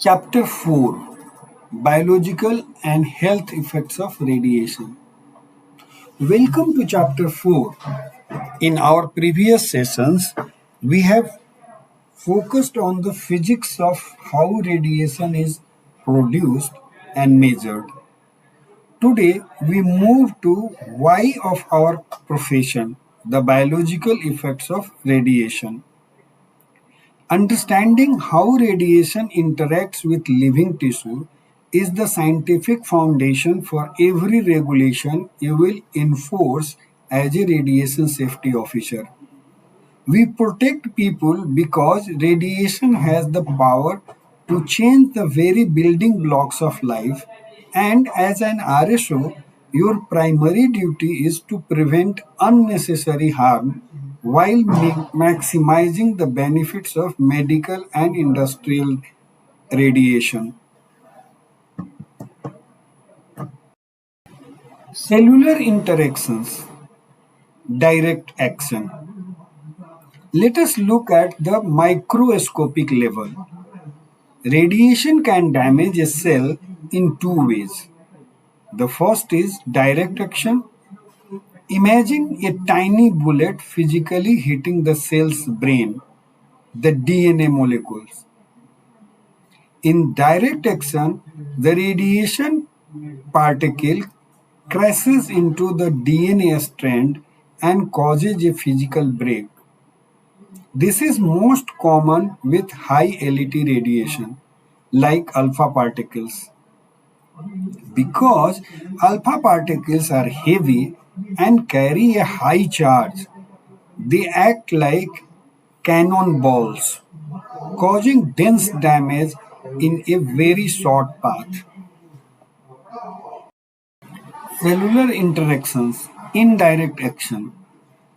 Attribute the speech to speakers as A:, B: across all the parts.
A: Chapter 4: Biological and Health Effects of Radiation. Welcome to Chapter 4. In our previous sessions, we have focused on the physics of how radiation is produced and measured. Today, we move to why of our profession, the biological effects of radiation. Understanding how radiation interacts with living tissue is the scientific foundation for every regulation you will enforce as a radiation safety officer. We protect people because radiation has the power to change the very building blocks of life, and as an RSO, your primary duty is to prevent unnecessary harm while maximizing the benefits of medical and industrial radiation. Cellular interactions, direct action. Let us look at the microscopic level. Radiation can damage a cell in two ways. The first is direct action. Imagine a tiny bullet physically hitting the cell's brain, the DNA molecules. In direct action, the radiation particle crashes into the DNA strand and causes a physical break. This is most common with high LET radiation, like alpha particles. Because alpha particles are heavy and carry a high charge, they act like cannonballs, causing dense damage in a very short path. Cellular interactions, indirect action.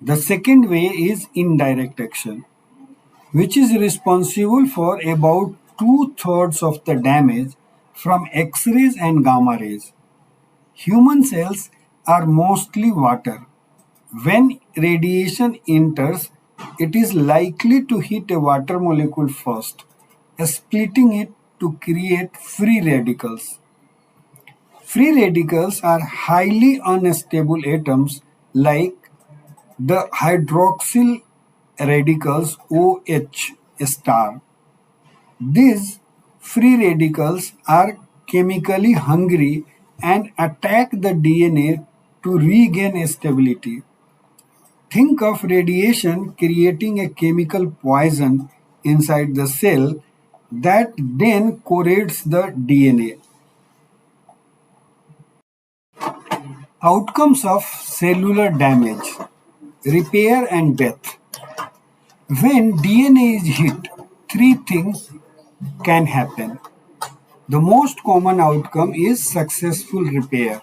A: The second way is indirect action, which is responsible for about two-thirds of the damage from X rays and gamma rays. Human cells are mostly water. When radiation enters, it is likely to hit a water molecule first, splitting it to create free radicals. Free radicals are highly unstable atoms like the hydroxyl radicals OH star. These free radicals are chemically hungry and attack the DNA to regain stability. Think of radiation creating a chemical poison inside the cell that then corrodes the DNA. Outcomes of cellular damage, repair and death. When DNA is hit, three things can happen. The most common outcome is successful repair.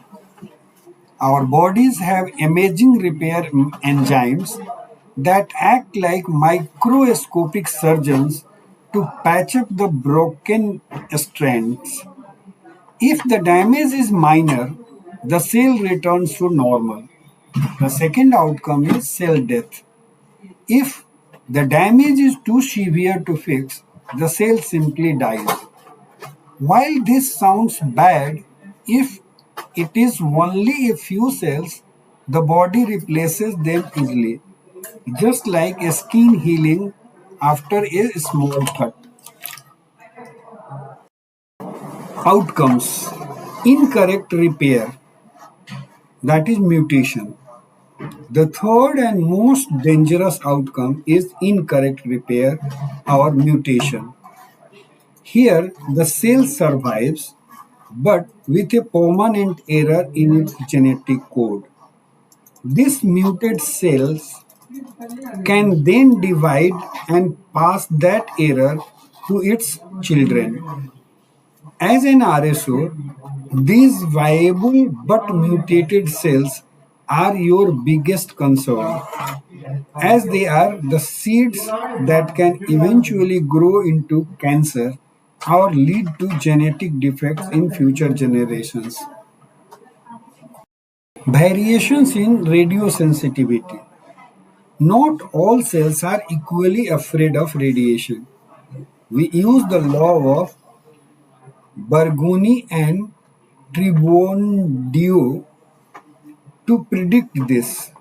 A: Our bodies have amazing repair enzymes that act like microscopic surgeons to patch up the broken strands. If the damage is minor, the cell returns to normal. The second outcome is cell death. If the damage is too severe to fix, the cell simply dies. While this sounds bad, if it is only a few cells, the body replaces them easily, just like a skin healing after a small cut. Outcomes: incorrect repair, that is mutation. The third and most dangerous outcome is incorrect repair or mutation. Here, the cell survives but with a permanent error in its genetic code. These muted cells can then divide and pass that error to its children. As an RSO, these viable but mutated cells are your biggest concern, as they are the seeds that can eventually grow into cancer or lead to genetic defects in future generations. Variations in radiosensitivity. Not all cells are equally afraid of radiation. We use the law of Bergoni and Tribondio to predict this.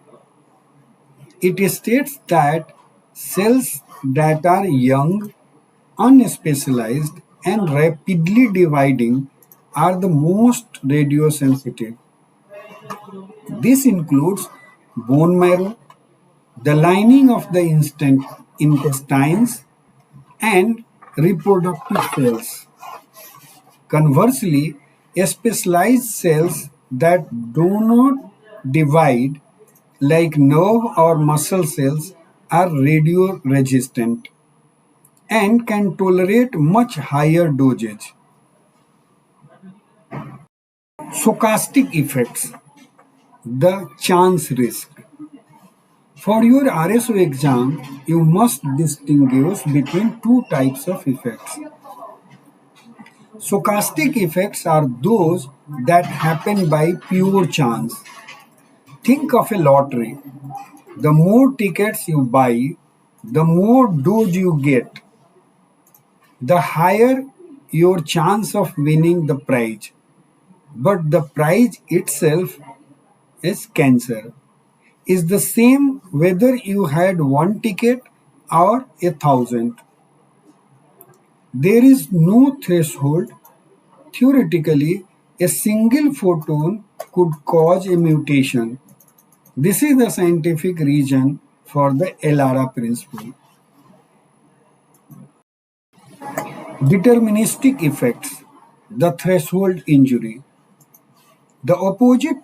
A: It states that cells that are young, unspecialized, and rapidly dividing are the most radiosensitive. This includes bone marrow, the lining of the intestines, and reproductive cells. Conversely, specialized cells that do not divide, like nerve or muscle cells, are radio resistant and can tolerate much higher dosage. Stochastic effects, the chance risk. For your RSO exam, you must distinguish between two types of effects. Stochastic effects are those that happen by pure chance. Think of a lottery. The more tickets you buy, the more dose you get, the higher your chance of winning the prize. But the prize itself is cancer. Is the same whether you had one ticket or 1,000. There is no threshold. Theoretically, a single photon could cause a mutation. This is the scientific reason for the Elara principle. Deterministic effects, the threshold injury. The opposite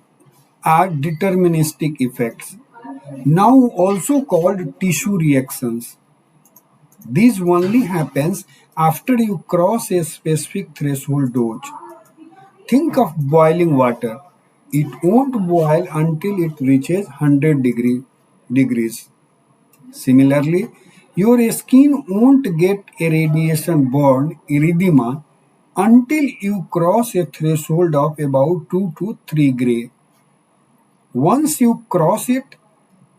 A: are deterministic effects, now also called tissue reactions. This only happens after you cross a specific threshold dose. Think of boiling water. It won't boil until it reaches 100 degrees. Similarly, your skin won't get a radiation burn erythema until you cross a threshold of about 2 to 3 gray. Once you cross it,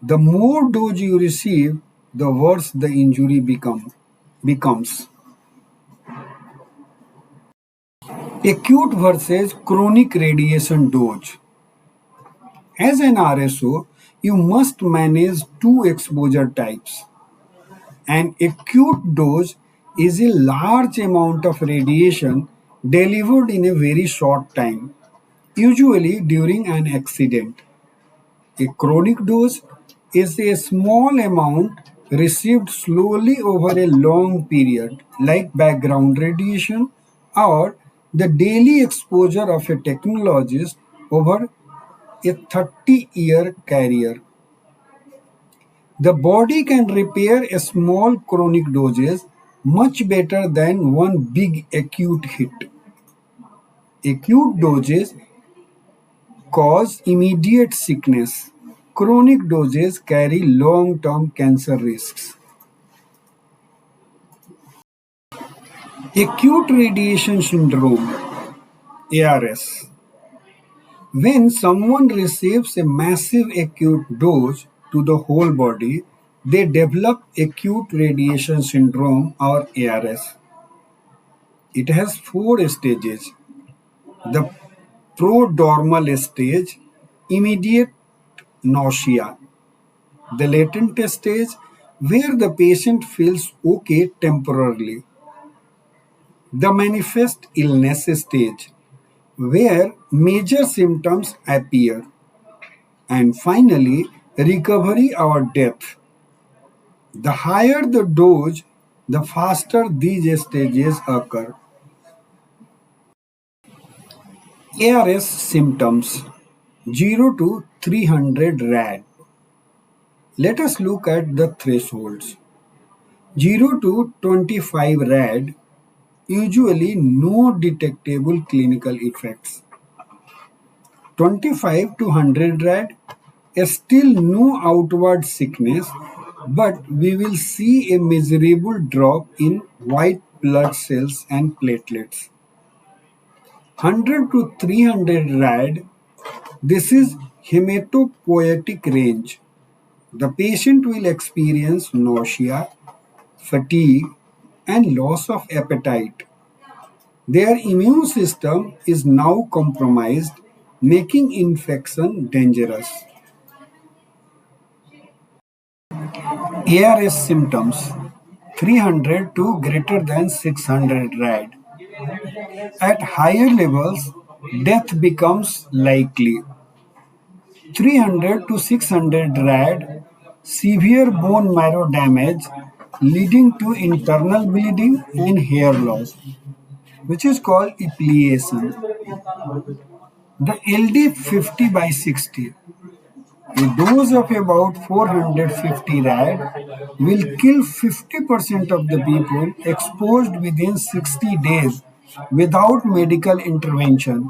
A: the more dose you receive, the worse the injury becomes. Acute versus chronic radiation dose. As an RSO, you must manage two exposure types. An acute dose is a large amount of radiation delivered in a very short time, usually during an accident. A chronic dose is a small amount received slowly over a long period, like background radiation or the daily exposure of a technologist over a 30-year career. The body can repair a small chronic doses much better than one big acute hit. Acute doses cause immediate sickness. Chronic doses carry long-term cancer risks. Acute radiation syndrome (ARS). When someone receives a massive acute dose to the whole body, they develop acute radiation syndrome or ARS. It has four stages. The prodromal stage, immediate nausea. The latent stage, where the patient feels okay temporarily. The manifest illness stage, where major symptoms appear. And finally, recovery or death. The higher the dose, the faster these stages occur. ARS symptoms 0 to 300 rad. Let us look at the thresholds. 0 to 25 rad, usually no detectable clinical effects. 25 to 100 rad, still no outward sickness, but we will see a measurable drop in white blood cells and platelets. 100 to 300 rad, this is hematopoietic range. The patient will experience nausea, fatigue, and loss of appetite. Their immune system is now compromised, making infection dangerous. ARS symptoms 300 to greater than 600 rad. At higher levels, death becomes likely. 300 to 600 rad, severe bone marrow damage leading to internal bleeding and hair loss, which is called epiliation. The LD 50 by 60, a dose of about 450 rad will kill 50% of the people exposed within 60 days without medical intervention.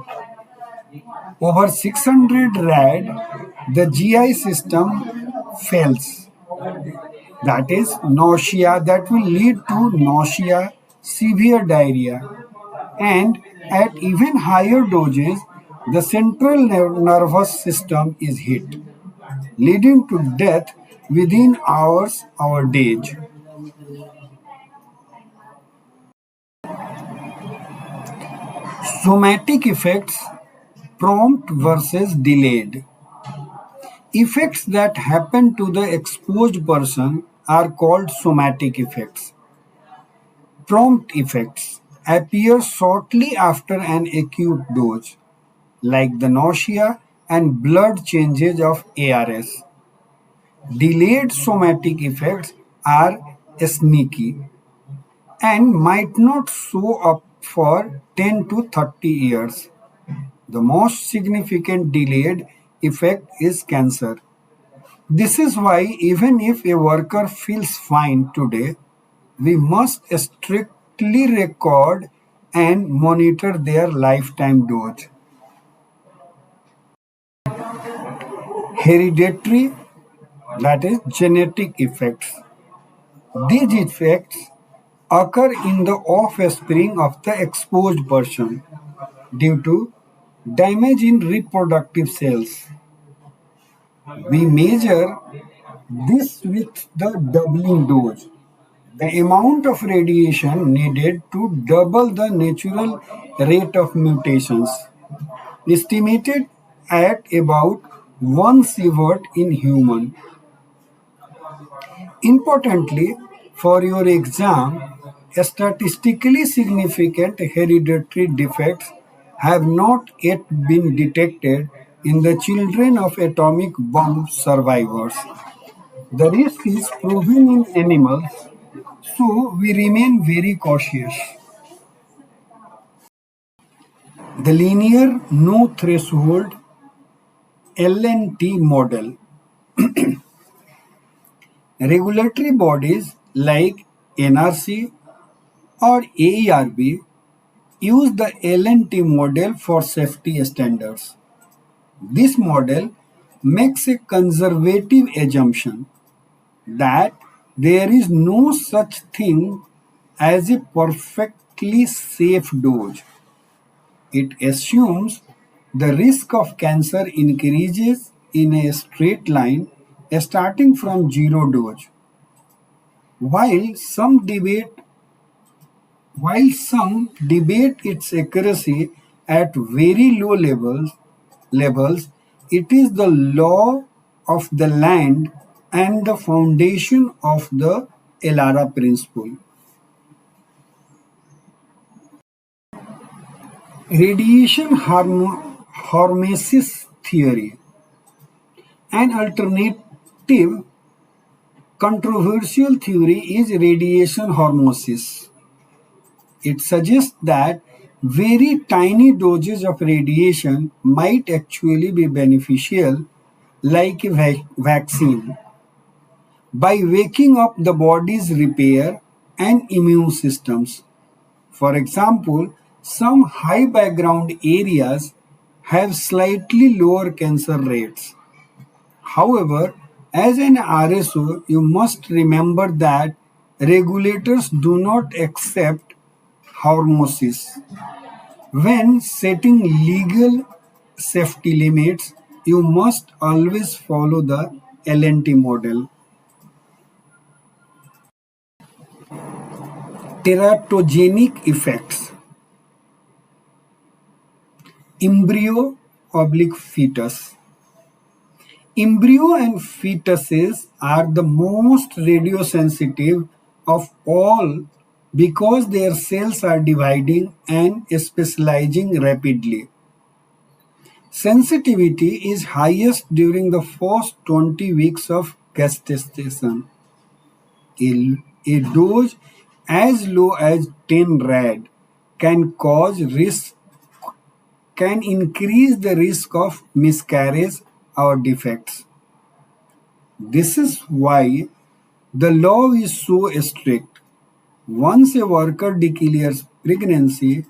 A: Over 600 rad, the GI system fails. That is nausea that will lead to nausea, severe diarrhea, and at even higher doses, the central nervous system is hit, leading to death within hours or days. Somatic effects prompt versus delayed. Effects that happen to the exposed person are called somatic effects. Prompt effects appear shortly after an acute dose, like the nausea and blood changes of ARS. Delayed somatic effects are sneaky and might not show up for 10 to 30 years. The most significant delayed effect is cancer. This is why, even if a worker feels fine today, we must strictly record and monitor their lifetime dose. Hereditary, that is, genetic effects. These effects occur in the offspring of the exposed person due to damage in reproductive cells. We measure this with the doubling dose, the amount of radiation needed to double the natural rate of mutations, estimated at about 1 sievert in human. Importantly, for your exam, statistically significant hereditary defects have not yet been detected in the children of atomic bomb survivors. The risk is proven in animals, so we remain very cautious. The linear no threshold LNT model. Regulatory bodies like NRC or AERB use the LNT model for safety standards. This model makes a conservative assumption that there is no such thing as a perfectly safe dose. It assumes the risk of cancer increases in a straight line starting from zero dose. While some debate While some debate its accuracy at very low levels, it is the law of the land and the foundation of the Elara principle. Radiation hormesis theory. An alternative controversial theory is radiation hormesis. It suggests that very tiny doses of radiation might actually be beneficial, like a vaccine, by waking up the body's repair and immune systems. For example, some high background areas have slightly lower cancer rates. However, as an RSO, you must remember that regulators do not accept hormesis. When setting legal safety limits, you must always follow the LNT model. Teratogenic effects. Embryo oblique fetus. Embryo and fetuses are the most radiosensitive of all because their cells are dividing and specializing rapidly. Sensitivity is highest during the first 20 weeks of gestation. A dose as low as 10 rad can increase the risk of miscarriage or defects. This is why the law is so strict. Once a worker declares pregnancy,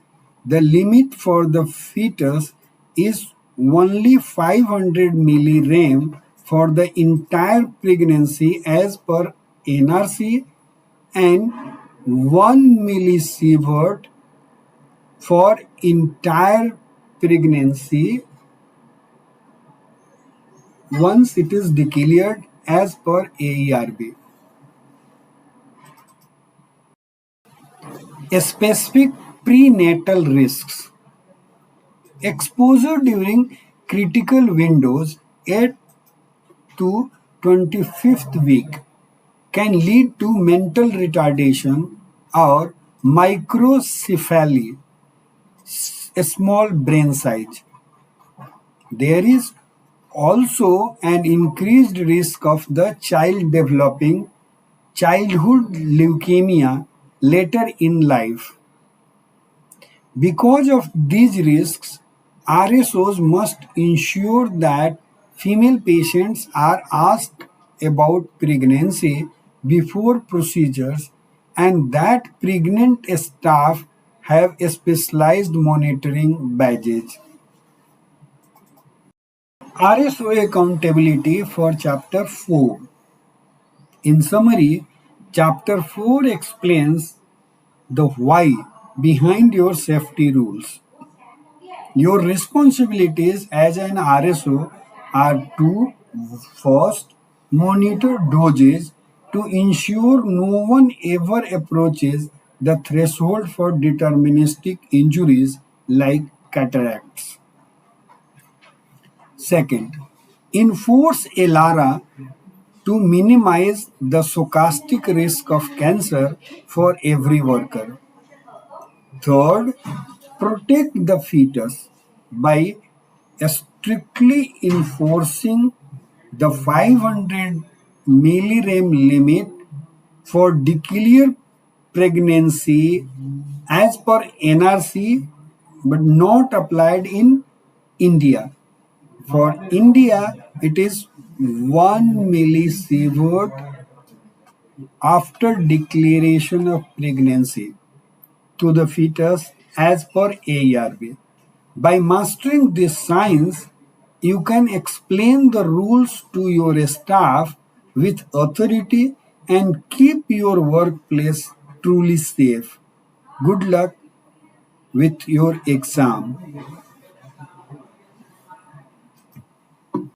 A: the limit for the fetus is only 500 millirem for the entire pregnancy as per NRC and 1 millisievert for entire pregnancy once it is declared as per AERB. Specific prenatal risks. Exposure during critical windows 8 to 25th week can lead to mental retardation or microcephaly, a small brain size. There is also an increased risk of the child developing childhood leukemia later in life. Because of these risks, RSOs must ensure that female patients are asked about pregnancy before procedures and that pregnant staff have a specialized monitoring badges. RSO accountability for Chapter 4. In summary, Chapter 4 explains the why behind your safety rules. Your responsibilities as an RSO are to first monitor doses to ensure no one ever approaches the threshold for deterministic injuries like cataracts. Second, enforce ELARA to minimize the stochastic risk of cancer for every worker. Third, protect the fetus by strictly enforcing the 500 millirem limit for declared pregnancy as per NRC but not applied in India. For India, it is 1 millisievert after declaration of pregnancy to the fetus as per AERB. By mastering this science, you can explain the rules to your staff with authority and keep your workplace truly safe. Good luck with your exam.